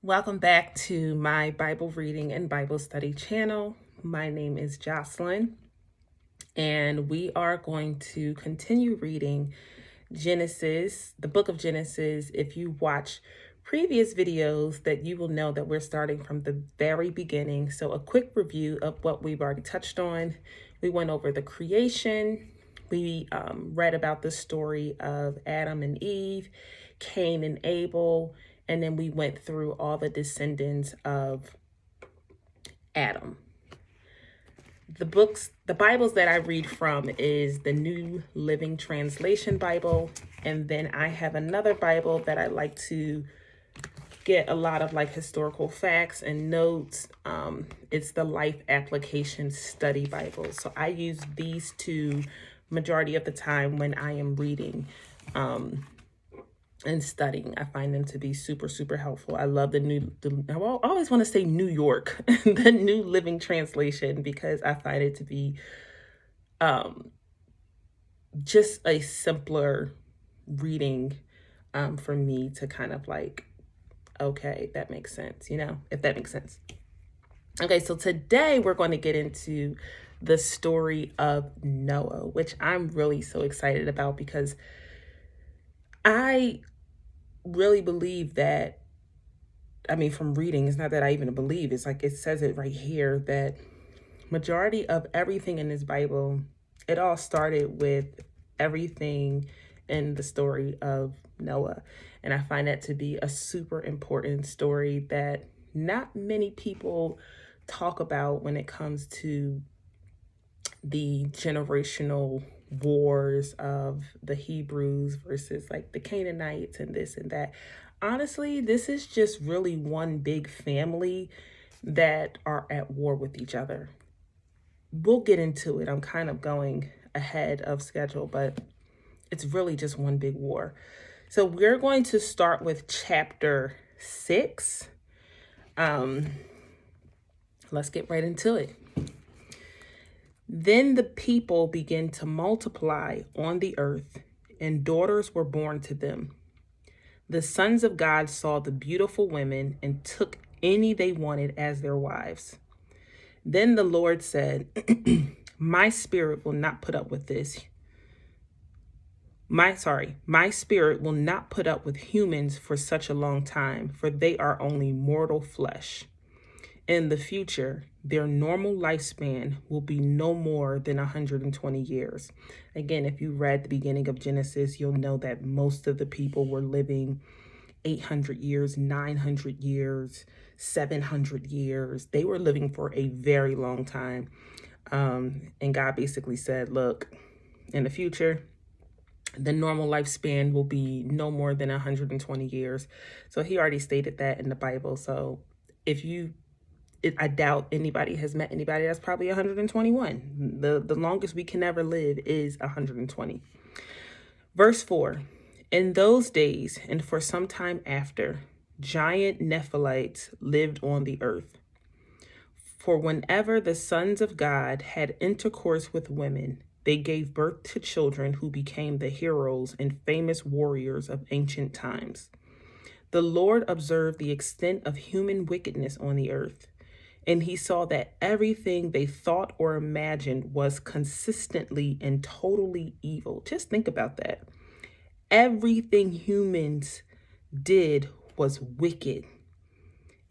Welcome back to my Bible reading and Bible study channel. My name is Jocelyn, and we are going to continue reading Genesis, the book of Genesis. If you watch previous videos, that you will know that we're starting from the very beginning. So a quick review of what we've already touched on. We went over the creation. We read about the story of Adam and Eve, Cain and Abel, and then we went through all the descendants of Adam. The Bibles that I read from is the New Living Translation Bible. And then I have another Bible that I like to get a lot of like historical facts and notes. It's the Life Application Study Bible. So I use these two majority of the time when I am reading and studying. I find them to be super, super helpful. I love I always want to say New York, the New Living Translation, because I find it to be just a simpler reading for me to kind of like, okay, that makes sense, if that makes sense. Okay, so today we're going to get into the story of Noah, which I'm really so excited about because I really believe that, from reading, it's not that I even believe, it's like it says it right here that majority of everything in this Bible, it all started with everything in the story of Noah. And I find that to be a super important story that not many people talk about when it comes to the generational wars of the Hebrews versus like the Canaanites and this and that. Honestly, this is just really one big family that are at war with each other. We'll get into it. I'm kind of going ahead of schedule, but it's really just one big war. So we're going to start with chapter 6. Let's get right into it. Then the people began to multiply on the earth, and daughters were born to them. The sons of God saw the beautiful women and took any they wanted as their wives. Then the Lord said, my spirit will not put up with this. My spirit will not put up with humans for such a long time, for they are only mortal flesh. In the future, their normal lifespan will be no more than 120 years. Again, if you read the beginning of Genesis, you'll know that most of the people were living 800 years, 900 years, 700 years. They were living for a very long time. And God basically said, look, in the future, the normal lifespan will be no more than 120 years. So he already stated that in the Bible. So I doubt anybody has met anybody that's probably 121. The longest we can ever live is 120. Verse 4, in those days and for some time after, giant Nephilites lived on the earth. For whenever the sons of God had intercourse with women, they gave birth to children who became the heroes and famous warriors of ancient times. The Lord observed the extent of human wickedness on the earth, and he saw that everything they thought or imagined was consistently and totally evil. Just think about that. Everything humans did was wicked,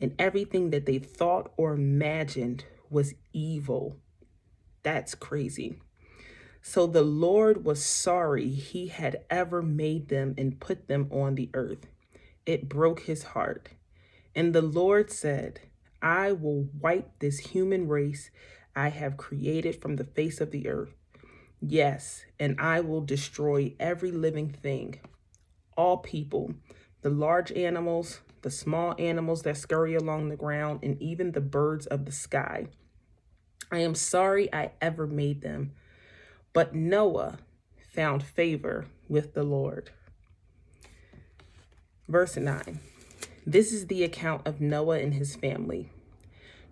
and everything that they thought or imagined was evil. That's crazy. So the Lord was sorry he had ever made them and put them on the earth. It broke his heart. And the Lord said, I will wipe this human race I have created from the face of the earth. Yes, and I will destroy every living thing, all people, the large animals, the small animals that scurry along the ground, and even the birds of the sky. I am sorry I ever made them. But Noah found favor with the Lord. Verse 9. This is the account of Noah and his family.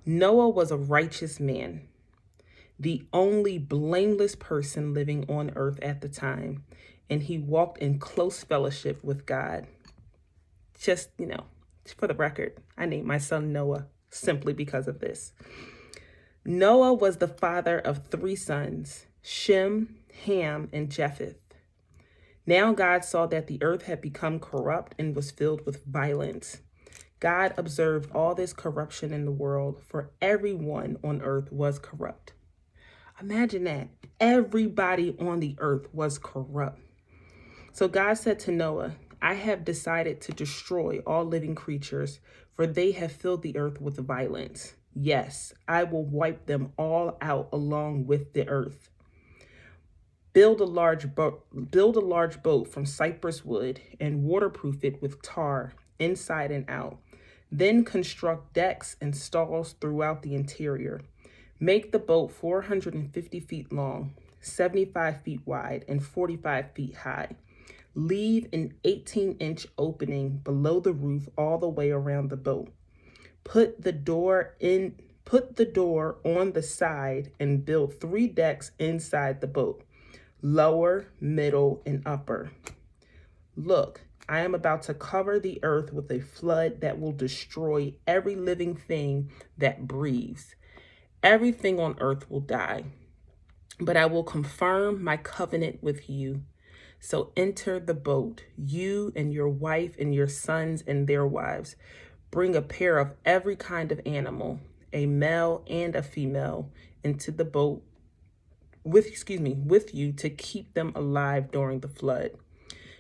Noah was a righteous man, the only blameless person living on earth at the time, and he walked in close fellowship with God. Just, For the record, I named my son Noah simply because of this. Noah was the father of 3 sons, Shem, Ham, and Japheth. Now God saw that the earth had become corrupt and was filled with violence. God observed all this corruption in the world, for everyone on earth was corrupt. Imagine that. Everybody on the earth was corrupt. So God said to Noah, I have decided to destroy all living creatures, for they have filled the earth with violence. Yes, I will wipe them all out along with the earth. Build a large boat from cypress wood and waterproof it with tar inside and out. Then construct decks and stalls throughout the interior. Make the boat 450 feet long, 75 feet wide, and 45 feet high. Leave an 18-inch opening below the roof all the way around the boat. Put the door on the side and build 3 decks inside the boat, lower, middle, and upper. Look, I am about to cover the earth with a flood that will destroy every living thing that breathes. Everything on earth will die, but I will confirm my covenant with you. So enter the boat, you and your wife and your sons and their wives. Bring a pair of every kind of animal, a male and a female, into the boat with you to keep them alive during the flood.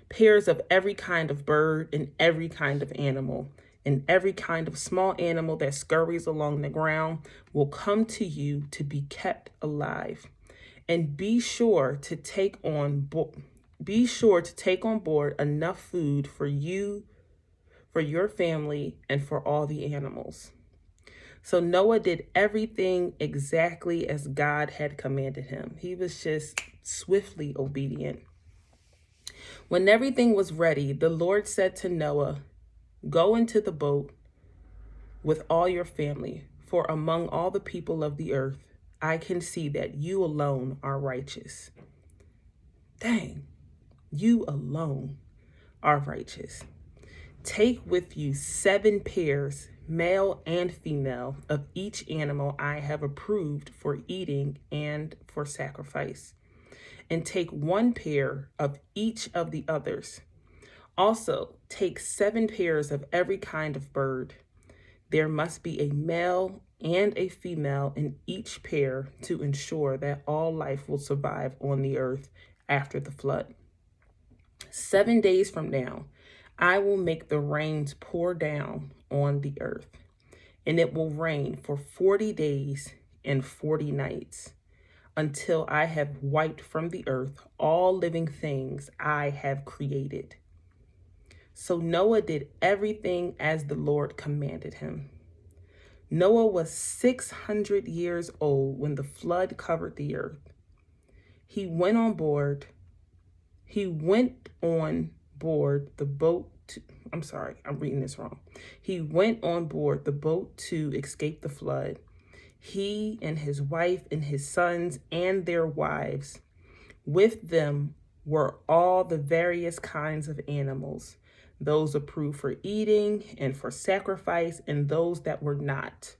Pairs of every kind of bird and every kind of animal, and every kind of small animal that scurries along the ground will come to you to be kept alive. And be sure to take on board enough food for you, for your family, and for all the animals. So Noah did everything exactly as God had commanded him. He was just swiftly obedient. When everything was ready, the Lord said to Noah, go into the boat with all your family, for among all the people of the earth, I can see that you alone are righteous. Dang, you alone are righteous. Take with you 7 pairs, male and female, of each animal I have approved for eating and for sacrifice. And take 1 pair of each of the others. Also, take 7 pairs of every kind of bird. There must be a male and a female in each pair to ensure that all life will survive on the earth after the flood. 7 days from now, I will make the rains pour down on the earth, and it will rain for 40 days and 40 nights until I have wiped from the earth all living things I have created. So Noah did everything as the Lord commanded him. Noah was 600 years old when the flood covered the earth. He went on board the boat. I'm reading this wrong. He went on board the boat to escape the flood. He and his wife and his sons and their wives. With them were all the various kinds of animals, those approved for eating and for sacrifice, and those that were not,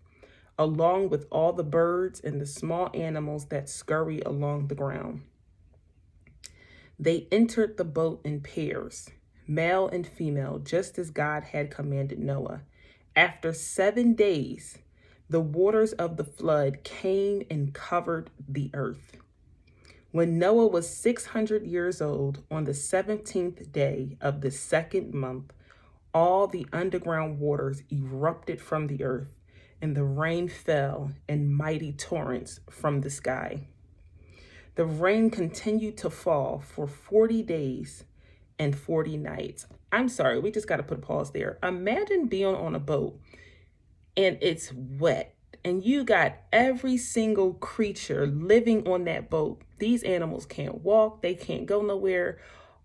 along with all the birds and the small animals that scurry along the ground. They entered the boat in pairs, male and female, just as God had commanded Noah. After 7 days, the waters of the flood came and covered the earth. When Noah was 600 years old, on the 17th day of the 2nd month, all the underground waters erupted from the earth, and the rain fell in mighty torrents from the sky. The rain continued to fall for 40 days and 40 nights. I'm sorry, we just got to put a pause there. Imagine being on a boat and it's wet, and you got every single creature living on that boat. These animals can't walk, they can't go nowhere.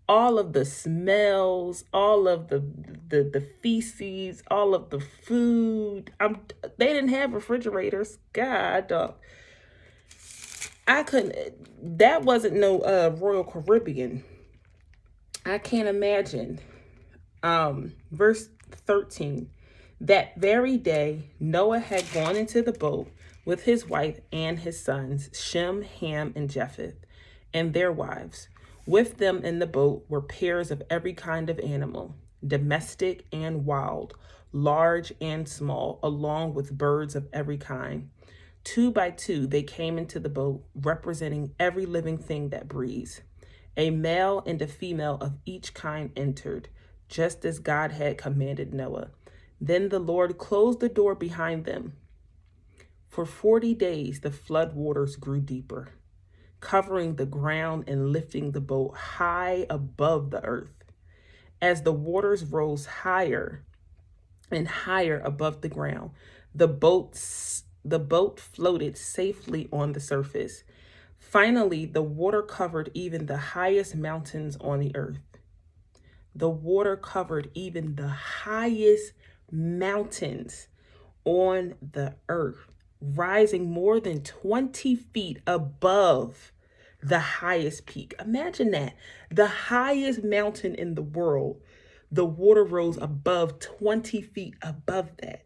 All of the smells, all of the feces, all of the food. They didn't have refrigerators. God, dog. That wasn't no Royal Caribbean. I can't imagine. Verse 13. That very day, Noah had gone into the boat with his wife and his sons, Shem, Ham, and Japheth, and their wives. With them in the boat were pairs of every kind of animal, domestic and wild, large and small, along with birds of every kind. 2 by 2, they came into the boat, representing every living thing that breathes. A male and a female of each kind entered, just as God had commanded Noah. Then the Lord closed the door behind them. For 40 days, the flood waters grew deeper, covering the ground and lifting the boat high above the earth. As the waters rose higher and higher above the ground, the boat floated safely on the surface. Finally, the water covered even the highest mountains on the earth. The water covered even the highest mountains on the earth, rising more than 20 feet above the highest peak. Imagine that. The highest mountain in the world, the water rose above 20 feet above that.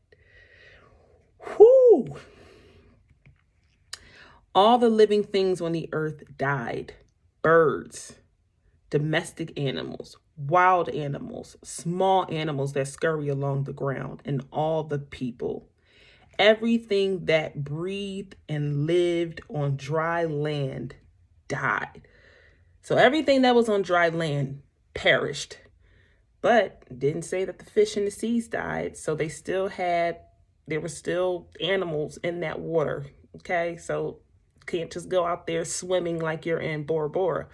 Whoo! All the living things on the earth died. Birds, domestic animals, wild animals, small animals that scurry along the ground, and all the people. Everything that breathed and lived on dry land died. So everything that was on dry land perished. But didn't say that the fish in the seas died. So there were still animals in that water. Okay, so you can't just go out there swimming like you're in Bora Bora.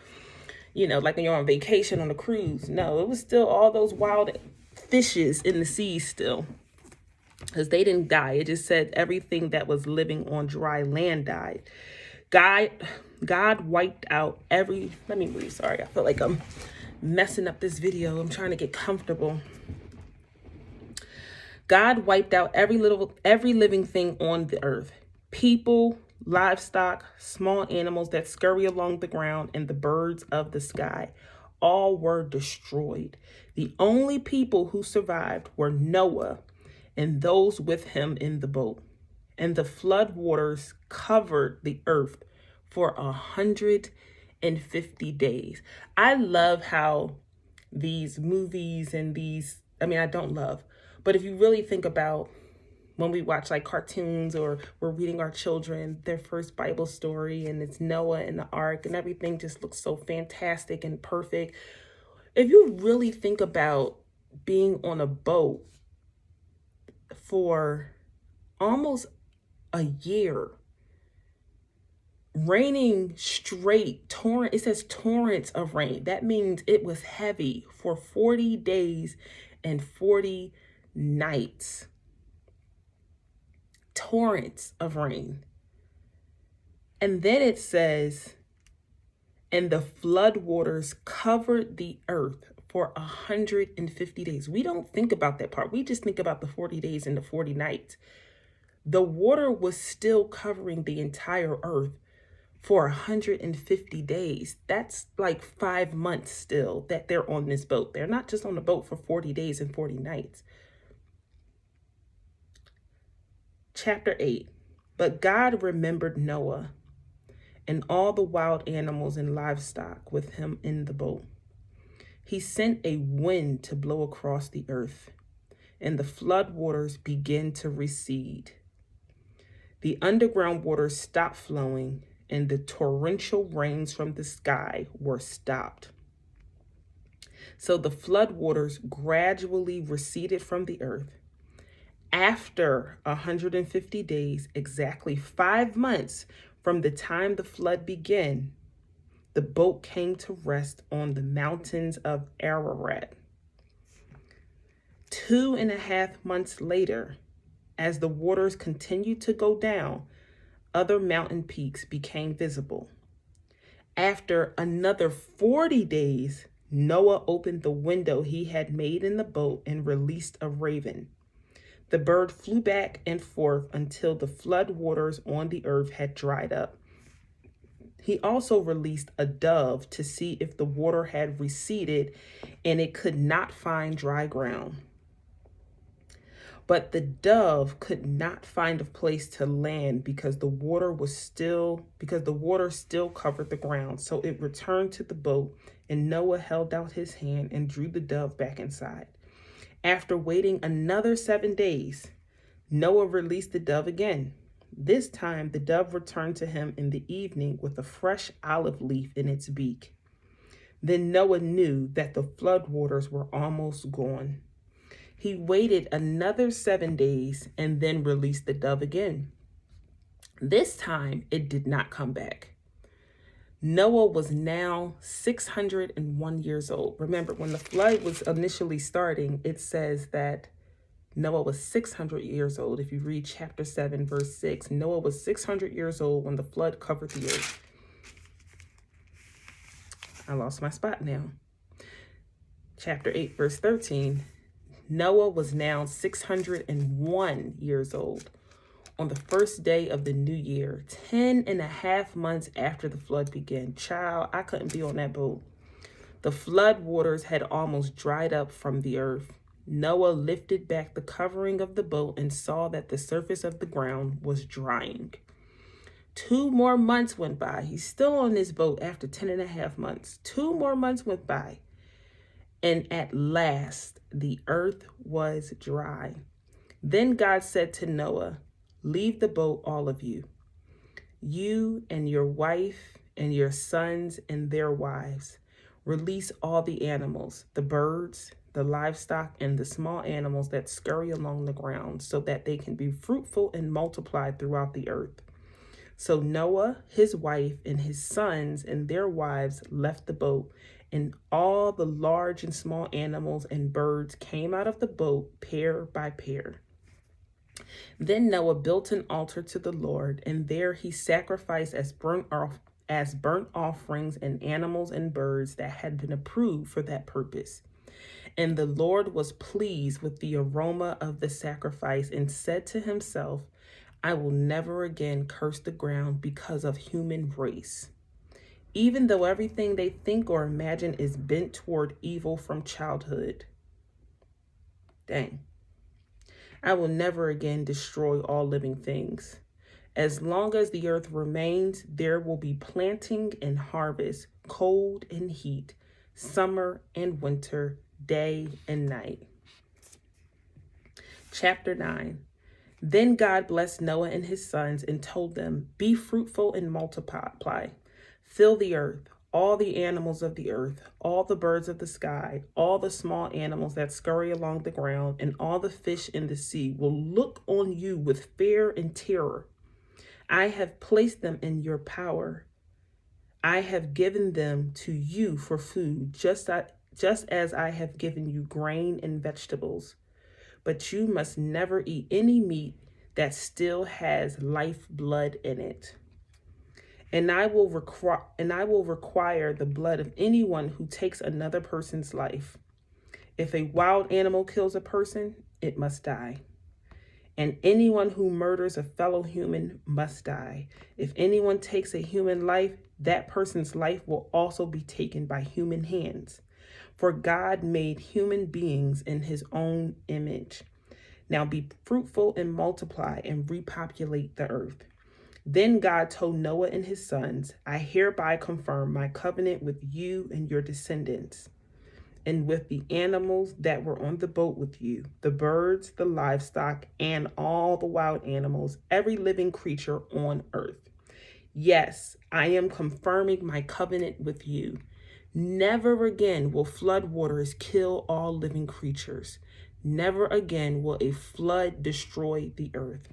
Like when you're on vacation on a cruise. No, it was still all those wild fishes in the sea still. Because they didn't die. It just said everything that was living on dry land died. God wiped out every... Let me read. Sorry, I feel like I'm messing up this video. I'm trying to get comfortable. God wiped out every living thing on the earth. People, livestock, small animals that scurry along the ground, and the birds of the sky. All were destroyed. The only people who survived were Noah and those with him in the boat. And the flood waters covered the earth for 150 days. I love how these movies and I don't love, but if you really think about when we watch like cartoons or we're reading our children their first Bible story and it's Noah and the ark and everything just looks so fantastic and perfect. If you really think about being on a boat for almost a year, raining straight, it says torrents of rain. That means it was heavy for 40 days and 40 nights. Torrents of rain. And then it says, and the flood waters covered the earth for 150 days. We don't think about that part. We just think about the 40 days and the 40 nights. The water was still covering the entire earth for 150 days. That's like 5 months still that they're on this boat. They're not just on the boat for 40 days and 40 nights. Chapter 8. But God remembered Noah and all the wild animals and livestock with him in the boat. He sent a wind to blow across the earth, and the flood waters began to recede. The underground waters stopped flowing, and the torrential rains from the sky were stopped. So the flood waters gradually receded from the earth. After 150 days, exactly 5 months from the time the flood began, the boat came to rest on the mountains of Ararat. 2.5 months later, as the waters continued to go down, other mountain peaks became visible. After another 40 days, Noah opened the window he had made in the boat and released a raven. The bird flew back and forth until the flood waters on the earth had dried up. He also released a dove to see if the water had receded and it could not find dry ground. But the dove could not find a place to land because the water still covered the ground. So it returned to the boat, and Noah held out his hand and drew the dove back inside. After waiting another 7 days, Noah released the dove again. This time the dove returned to him in the evening with a fresh olive leaf in its beak. Then Noah knew that the floodwaters were almost gone. He waited another 7 days and then released the dove again. This time it did not come back. Noah was now 601 years old. Remember, when the flood was initially starting, it says that Noah was 600 years old. If you read chapter 7, verse 6, Noah was 600 years old when the flood covered the earth. I lost my spot now. Chapter 8, verse 13, Noah was now 601 years old on the first day of the new year, 10.5 months after the flood began. Child, I couldn't be on that boat. The flood waters had almost dried up from the earth. Noah lifted back the covering of the boat and saw that the surface of the ground was drying. 2 more months went by. He's still on this boat after 10.5 months. 2 more months went by. And at last, the earth was dry. Then God said to Noah, "Leave the boat, all of you. You and your wife and your sons and their wives. Release all the animals, the birds, the livestock, and the small animals that scurry along the ground, so that they can be fruitful and multiply throughout the earth." So Noah, his wife, and his sons and their wives left the boat, and all the large and small animals and birds came out of the boat pair by pair. Then Noah built an altar to the Lord, and there he sacrificed as burnt offerings and animals and birds that had been approved for that purpose. And the Lord was pleased with the aroma of the sacrifice and said to himself, "I will never again curse the ground because of human race, even though everything they think or imagine is bent toward evil from childhood." Dang. "I will never again destroy all living things. As long as the earth remains, there will be planting and harvest, cold and heat, summer and winter, day and night." Chapter 9. Then God blessed Noah and his sons and told them, "Be fruitful and multiply. Fill the earth, all the animals of the earth, all the birds of the sky, all the small animals that scurry along the ground, and all the fish in the sea will look on you with fear and terror. I have placed them in your power. I have given them to you for food, just as I have given you grain and vegetables. But you must never eat any meat that still has life blood in it. And I will require the blood of anyone who takes another person's life. If a wild animal kills a person, it must die. And anyone who murders a fellow human must die. If anyone takes a human life, that person's life will also be taken by human hands. For God made human beings in his own image. Now be fruitful and multiply and repopulate the earth." Then God told Noah and his sons, "I hereby confirm my covenant with you and your descendants, and with the animals that were on the boat with you, the birds, the livestock, and all the wild animals, every living creature on earth. Yes, I am confirming my covenant with you. Never again will flood waters kill all living creatures. Never again will a flood destroy the earth."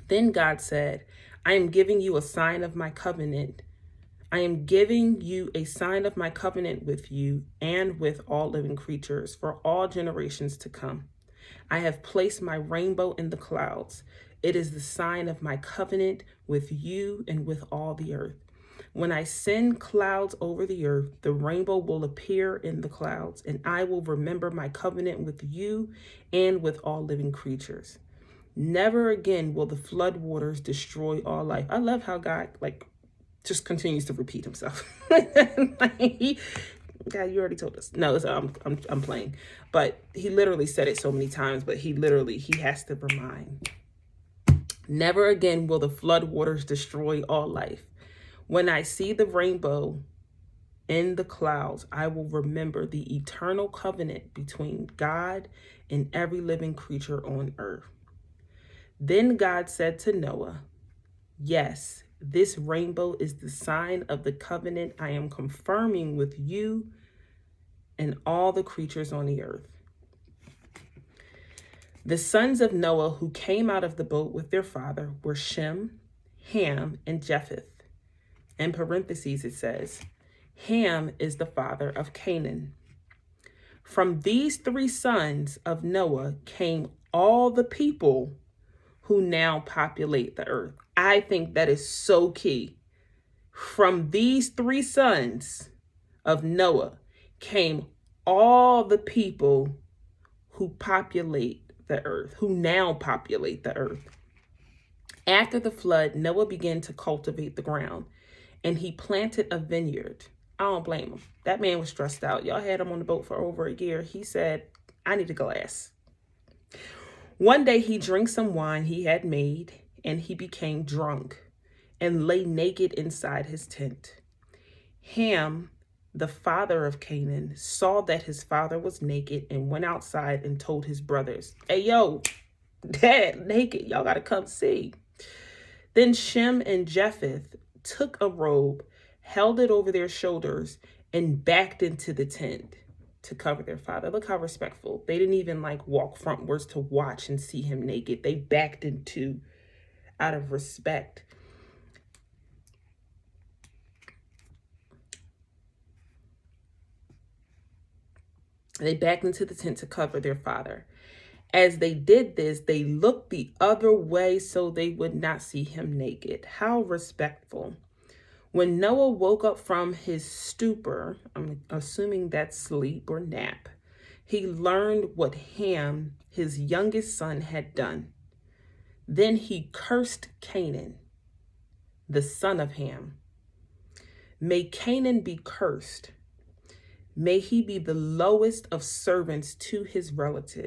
Then God said, "I am giving you a sign of my covenant. I am giving you a sign of my covenant with you and with all living creatures for all generations to come. I have placed my rainbow in the clouds. It is the sign of my covenant with you and with all the earth. When I send clouds over the earth, the rainbow will appear in the clouds, and I will remember my covenant with you and with all living creatures. Never again will the flood waters destroy all life." I love how God just continues to repeat himself. God, you already told us. No, I'm playing. But he literally said it so many times, but he has to remind. Never again will the flood waters destroy all life. When I see the rainbow in the clouds, I will remember the eternal covenant between God and every living creature on earth. Then God said to Noah, yes, this rainbow is the sign of the covenant I am confirming with you and all the creatures on the earth. The sons of Noah who came out of the boat with their father were Shem, Ham, and Japheth. In parentheses, it says, Ham is the father of Canaan. From these three sons of Noah came all the people who now populate the earth. I think that is so key. From these three sons of Noah came all the people who populate the earth, who now populate the earth. After the flood, Noah began to cultivate the ground, and he planted a vineyard. I don't blame him. That man was stressed out. Y'all had him on the boat for over a year. He said, I need a glass. One day he drank some wine he had made, and he became drunk and lay naked inside his tent. Ham, the father of Canaan, saw that his father was naked and went outside and told his brothers, hey, yo, dad naked. Y'all got to come see. Then Shem and Japheth took a robe, held it over their shoulders, and backed into the tent to cover their father. Look how respectful. They didn't even walk frontwards to watch and see him naked. They backed into out of respect. They backed into the tent to cover their father. As they did this, they looked the other way so they would not see him naked. How respectful. When Noah woke up from his stupor, I'm assuming that's sleep or nap, he learned what Ham, his youngest son, had done. Then he cursed Canaan, the son of Ham. May Canaan be cursed. May he be the lowest of servants to his relatives.